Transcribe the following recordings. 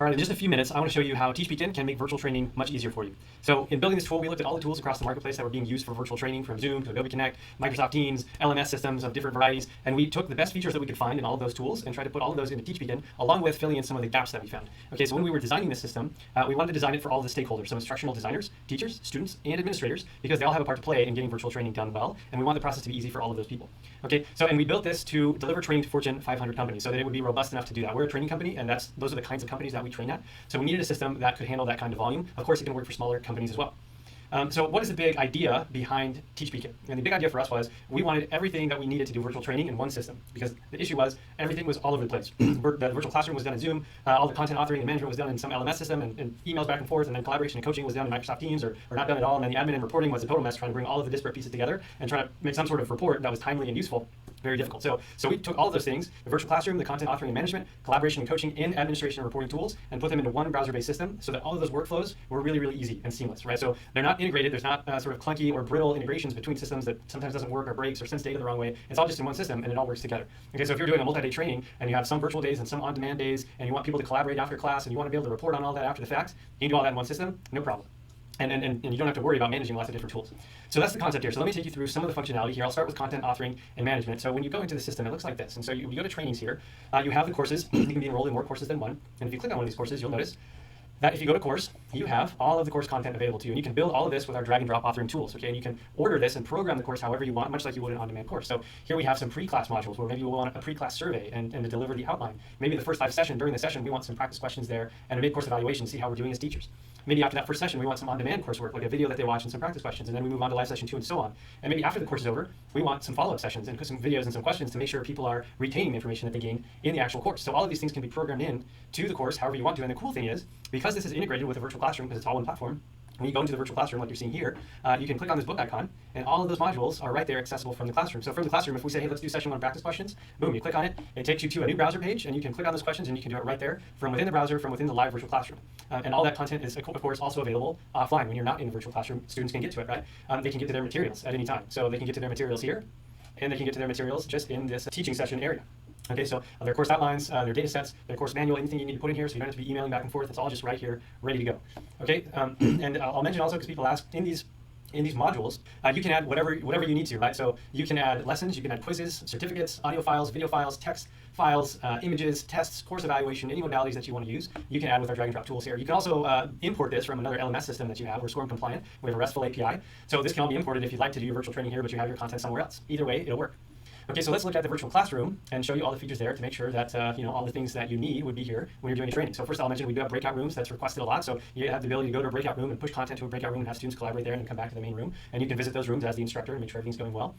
All right, in just a few minutes, I want to show you how TeachBeacon can make virtual training much easier for you. So in building this tool, we looked at all the tools across the marketplace that were being used for virtual training, from Zoom to Adobe Connect, Microsoft Teams, LMS systems of different varieties, and we took the best features that we could find in all of those tools and tried to put all of those into TeachBeacon, along with filling in some of the gaps that we found. Okay, so when we were designing this system, we wanted to design it for all the stakeholders, so instructional designers, teachers, students, and administrators, because they all have a part to play in getting virtual training done well, and we want the process to be easy for all of those people. Okay, so and we built this to deliver training to Fortune 500 companies, so that it would be robust enough to do that. We're a training company, and those are the kinds of companies that we train at. So we needed a system that could handle that kind of volume. Of course, it can work for smaller companies as well. So what is the big idea behind TeachBeacon? And the big idea for us was we wanted everything that we needed to do virtual training in one system, because the issue was everything was all over the place. The virtual classroom was done in Zoom, all the content authoring and management was done in some LMS system, and emails back and forth, and then collaboration and coaching was done in Microsoft Teams or not done at all, and then the admin and reporting was a total mess, trying to bring all of the disparate pieces together and try to make some sort of report that was timely and useful. Very difficult. So we took all of those things, the virtual classroom, the content authoring and management, collaboration and coaching, and administration and reporting tools, and put them into one browser-based system so that all of those workflows were really, really easy and seamless, right? So they're not integrated. There's not sort of clunky or brittle integrations between systems that sometimes doesn't work or breaks or sends data the wrong way. It's all just in one system, and it all works together. Okay, so if you're doing a multi-day training and you have some virtual days and some on-demand days, and you want people to collaborate after class, and you want to be able to report on all that after the fact, you can do all that in one system, no problem. And you don't have to worry about managing lots of different tools. So that's the concept here. So let me take you through some of the functionality here. I'll start with content authoring and management. So when you go into the system, it looks like this. And so you go to trainings here. You have the courses. You can be enrolled in more courses than one. And if you click on one of these courses, you'll notice that if you go to course, you have all of the course content available to you. And you can build all of this with our drag and drop authoring tools, okay? And you can order this and program the course however you want, much like you would an on-demand course. So here we have some pre-class modules where maybe we'll want a pre-class survey and to deliver the outline. Maybe the first live session, during the session, we want some practice questions there and a mid-course evaluation to see how we're doing as teachers. Maybe after that first session, we want some on-demand coursework, like a video that they watch and some practice questions, and then we move on to live session 2 and so on. And maybe after the course is over, we want some follow-up sessions and some videos and some questions to make sure people are retaining the information that they gain in the actual course. So all of these things can be programmed in to the course however you want to. And the cool thing is, because this is integrated with a virtual classroom, because it's all one platform, when you go into the virtual classroom like you're seeing here, you can click on this book icon, and all of those modules are right there accessible from the classroom. So from the classroom, if we say, hey, let's do session 1 practice questions, boom, you click on it, it takes you to a new browser page, and you can click on those questions, and you can do it right there from within the browser, from within the live virtual classroom. And all that content is, of course, also available offline. When you're not in the virtual classroom, students can get to it, right? They can get to their materials at any time. So they can get to their materials here, and they can get to their materials just in this teaching session area. Okay, so their course outlines, their data sets, their course manual, anything you need to put in here, so you don't have to be emailing back and forth. It's all just right here, ready to go. Okay, and I'll mention also, because people ask, in these modules, you can add whatever you need to, right? So you can add lessons, you can add quizzes, certificates, audio files, video files, text files, images, tests, course evaluation, any modalities that you want to use, you can add with our drag and drop tools here. You can also import this from another LMS system that you have. We're SCORM compliant. We have a RESTful API. So this can all be imported if you'd like to do your virtual training here, but you have your content somewhere else. Either way, it'll work. Okay, so let's look at the virtual classroom and show you all the features there to make sure that all the things that you need would be here when you're doing a training. So first I'll mention we do have breakout rooms. That's requested a lot. So you have the ability to go to a breakout room and push content to a breakout room and have students collaborate there and then come back to the main room. And you can visit those rooms as the instructor and make sure everything's going well.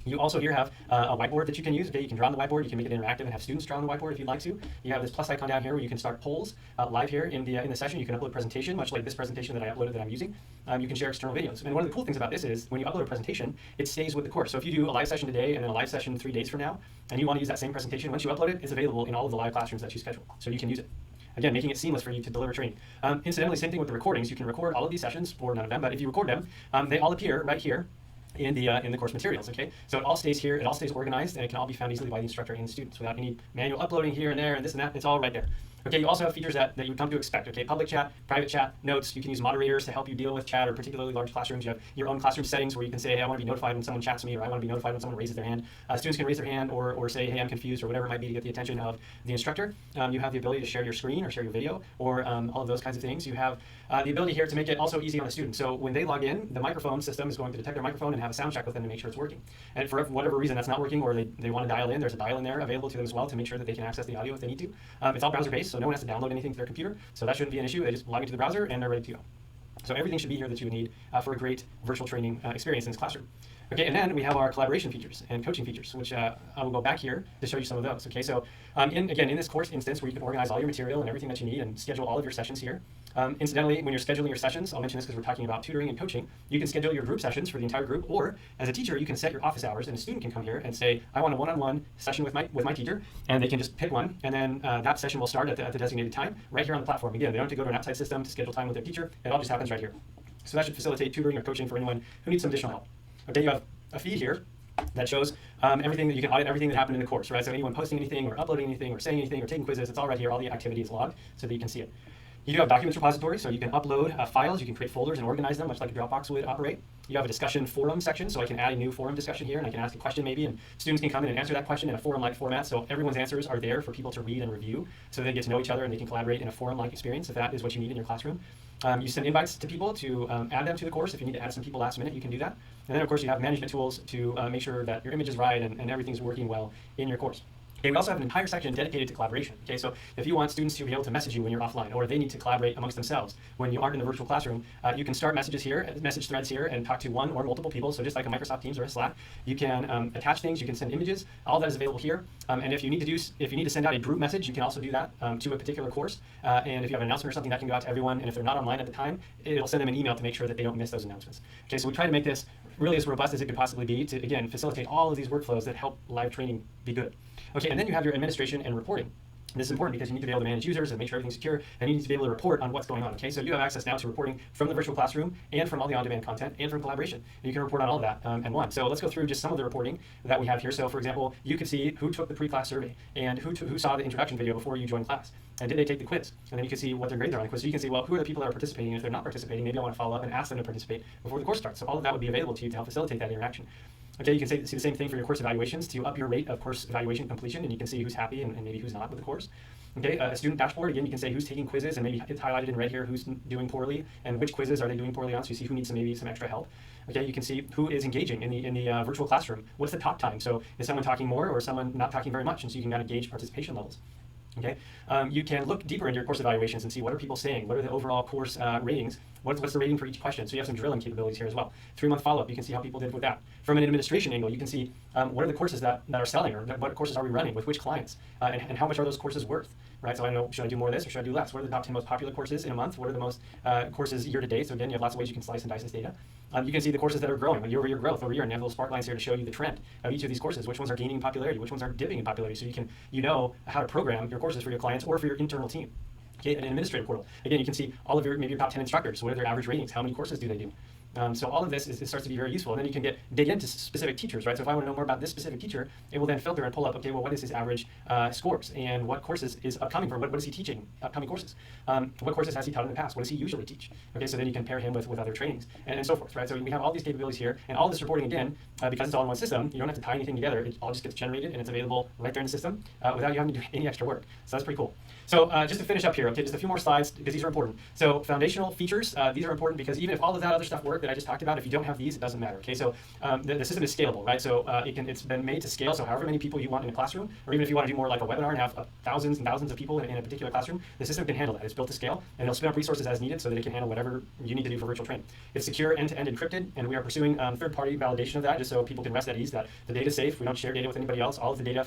You also here have a whiteboard that you can use. Okay, you can draw on the whiteboard. You can make it interactive and have students draw on the whiteboard if you'd like to. You have this plus icon down here where you can start polls live here in the session. You can upload a presentation, much like this presentation that I uploaded that I'm using. You can share external videos. And one of the cool things about this is when you upload a presentation, it stays with the course. So if you do a live session today and then a live session 3 days from now, and you want to use that same presentation, once you upload it, it's available in all of the live classrooms that you schedule. So you can use it. Again, making it seamless for you to deliver training. Incidentally, same thing with the recordings. You can record all of these sessions, or none of them, but if you record them, they all appear right here in the course materials, okay? So it all stays here, it all stays organized, and it can all be found easily by the instructor and the students without any manual uploading here and there and this and that. It's all right there. Okay, you also have features that you come to expect, okay? Public chat, private chat, notes. You can use moderators to help you deal with chat or particularly large classrooms. You have your own classroom settings where you can say, hey, I want to be notified when someone chats me, or I want to be notified when someone raises their hand. Students can raise their hand or say, hey, I'm confused, or whatever it might be to get the attention of the instructor. You have the ability to share your screen or share your video or all of those kinds of things. You have the ability here to make it also easy on the student. So when they log in, the microphone system is going to detect their microphone and have a sound check with them to make sure it's working. And for whatever reason that's not working, or they want to dial in, there's a dial in there available to them as well to make sure that they can access the audio if they need to. It's all browser-based, so no one has to download anything to their computer, so that shouldn't be an issue. They just log into the browser and they're ready to go. So everything should be here that you would need for a great virtual training experience in this classroom. Okay, and then we have our collaboration features and coaching features, which I will go back here to show you some of those. Okay, so in this course instance where you can organize all your material and everything that you need and schedule all of your sessions here. Incidentally, when you're scheduling your sessions, I'll mention this because we're talking about tutoring and coaching, you can schedule your group sessions for the entire group, or as a teacher, you can set your office hours and a student can come here and say, I want a one-on-one session with my teacher, and they can just pick one, and then that session will start at the designated time right here on the platform. Again, they don't have to go to an outside system to schedule time with their teacher. It all just happens right here. So that should facilitate tutoring or coaching for anyone who needs some additional help. Okay, you have a feed here that shows everything that you can audit, everything that happened in the course, right? So anyone posting anything or uploading anything or saying anything or taking quizzes, it's all right here. All the activity is logged so that you can see it. You do have documents repository, so you can upload files, you can create folders and organize them, much like a Dropbox would operate. You have a discussion forum section, so I can add a new forum discussion here, and I can ask a question maybe, and students can come in and answer that question in a forum-like format, so everyone's answers are there for people to read and review, so they get to know each other and they can collaborate in a forum-like experience if that is what you need in your classroom. You send invites to people to add them to the course. If you need to add some people last minute, you can do that. And then, of course, you have management tools to make sure that your image is right and everything's working well in your course. Okay, we also have an entire section dedicated to collaboration. Okay, so if you want students to be able to message you when you're offline, or they need to collaborate amongst themselves when you aren't in the virtual classroom, you can start messages here, message threads here, and talk to one or multiple people. So just like a Microsoft Teams or a Slack, you can attach things, you can send images. All that is available here. And if you need to send out a group message, you can also do that to a particular course. And if you have an announcement or something, that can go out to everyone. And if they're not online at the time, it'll send them an email to make sure that they don't miss those announcements. Okay, so we try to make this really as robust as it could possibly be to, again, facilitate all of these workflows that help live training be good. Okay, and then you have your administration and reporting. This is important because you need to be able to manage users and make sure everything's secure, and you need to be able to report on what's going on. Okay, so you have access now to reporting from the virtual classroom and from all the on-demand content and from collaboration. And you can report on all of that in one. So let's go through just some of the reporting that we have here. So for example, you can see who took the pre-class survey and who saw the introduction video before you joined class, and did they take the quiz? And then you can see what their grades are on the quiz. So you can see, well, who are the people that are participating, and if they're not participating, maybe I want to follow up and ask them to participate before the course starts. So all of that would be available to you to help facilitate that interaction. Okay, you can see the same thing for your course evaluations to up your rate of course evaluation completion, and you can see who's happy and maybe who's not with the course. Okay, a student dashboard, again, you can say who's taking quizzes, and maybe it's highlighted in red here who's doing poorly, and which quizzes are they doing poorly on, so you see who needs maybe some extra help. Okay, you can see who is engaging in the virtual classroom. What's the talk time? So is someone talking more or someone not talking very much? And so you can kind of gauge participation levels. Okay, you can look deeper into your course evaluations and see what are people saying, what are the overall course ratings, what's the rating for each question. So you have some drilling capabilities here as well. 3-month follow-up, you can see how people did with that. From an administration angle, you can see what are the courses that are selling, or what courses are we running with which clients, and how much are those courses worth, right? So I know, should I do more of this or should I do less? What are the top 10 most popular courses in a month? What are the most courses year to date? So again, you have lots of ways you can slice and dice this data. You can see the courses that are growing, year-over-year growth over year, and you have little spark lines here to show you the trend of each of these courses, which ones are gaining in popularity, which ones are dipping in popularity, so you know how to program your courses for your clients or for your internal team. Okay, an administrative portal. Again, you can see all of maybe your top 10 instructors. What are their average ratings? How many courses do they do? So all of this it starts to be very useful. And then you can dig into specific teachers, right? So if I want to know more about this specific teacher, it will then filter and pull up, okay, well, what is his average scores? And what courses is upcoming for? What is he teaching upcoming courses? What courses has he taught in the past? What does he usually teach? Okay, so then you can pair him with other trainings and so forth, right? So we have all these capabilities here, and all this reporting, again, because it's all in one system, you don't have to tie anything together. It all just gets generated, and it's available right there in the system without you having to do any extra work. So that's pretty cool. So just to finish up here, okay, just a few more slides because these are important. So foundational features, these are important because even if all of that other stuff worked that I just talked about, if you don't have these, it doesn't matter. Okay, so the system is scalable, right? So it's been made to scale. So however many people you want in a classroom, or even if you want to do more like a webinar and have thousands and thousands of people in a particular classroom, the system can handle that. It's built to scale, and it'll spin up resources as needed so that it can handle whatever you need to do for virtual training. It's secure, end-to-end encrypted, and we are pursuing third-party validation of that just so people can rest at ease that the data is safe. We don't share data with anybody else. All of the data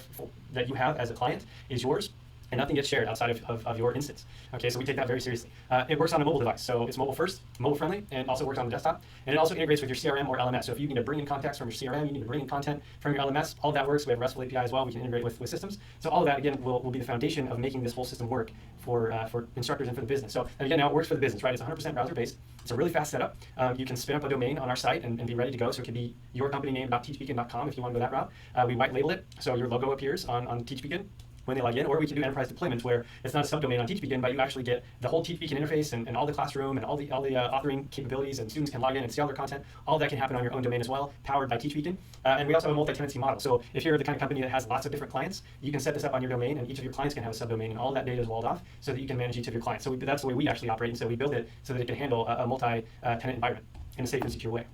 that you have as a client is yours, and nothing gets shared outside of your instance. Okay, so we take that very seriously. It works on a mobile device, so it's mobile first, mobile friendly, and also works on the desktop. And it also integrates with your CRM or LMS. So if you need to bring in contacts from your CRM, you need to bring in content from your LMS, all of that works. We have RESTful API as well. We can integrate with systems. So all of that, again, will be the foundation of making this whole system work for instructors and for the business. So and again, now it works for the business, right? It's 100% browser-based. It's a really fast setup. You can spin up a domain on our site and be ready to go. So it could be your company name .teachbeacon.com if you want to go that route. We white label it, so your logo appears on TeachBeacon when they log in, or we can do enterprise deployments where it's not a subdomain on TeachBeacon, but you actually get the whole TeachBeacon interface and all the classroom and all the authoring capabilities, and students can log in and see all their content. All of that can happen on your own domain as well, powered by TeachBeacon. And we also have a multi-tenancy model. So if you're the kind of company that has lots of different clients, you can set this up on your domain, and each of your clients can have a subdomain, and all of that data is walled off so that you can manage each of your clients. So that's the way we actually operate, and so we build it so that it can handle a multi-tenant environment in a safe and secure way.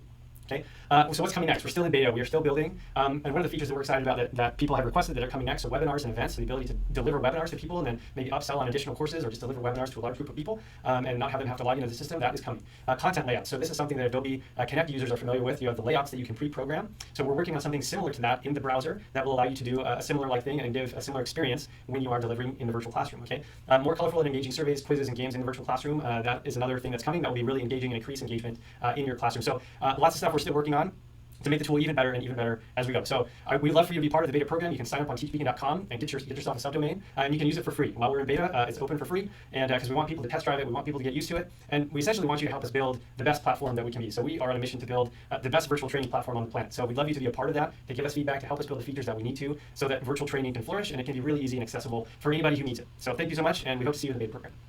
Okay, so what's coming next? We're still in beta. We are still building. And one of the features that we're excited about that people have requested that are coming next are webinars and events. So the ability to deliver webinars to people and then maybe upsell on additional courses or just deliver webinars to a large group of people and not have them have to log into the system. That is coming. Content layouts. So this is something that Adobe Connect users are familiar with. You have the layouts that you can pre-program. So we're working on something similar to that in the browser that will allow you to do a similar like thing and give a similar experience when you are delivering in the virtual classroom. Okay, more colorful and engaging surveys, quizzes, and games in the virtual classroom. That is another thing that's coming that will be really engaging and increase engagement in your classroom. So lots of stuff we're still working on. to make the tool even better and even better as we go. So we'd love for you to be part of the beta program. You can sign up on teachbeacon.com and get yourself a subdomain, and you can use it for free. While we're in beta, it's open for free, and because we want people to test drive it, we want people to get used to it, and we essentially want you to help us build the best platform that we can be. So we are on a mission to build the best virtual training platform on the planet. So we'd love you to be a part of that, to give us feedback, to help us build the features that we need to, so that virtual training can flourish and it can be really easy and accessible for anybody who needs it. So thank you so much, and we hope to see you in the beta program.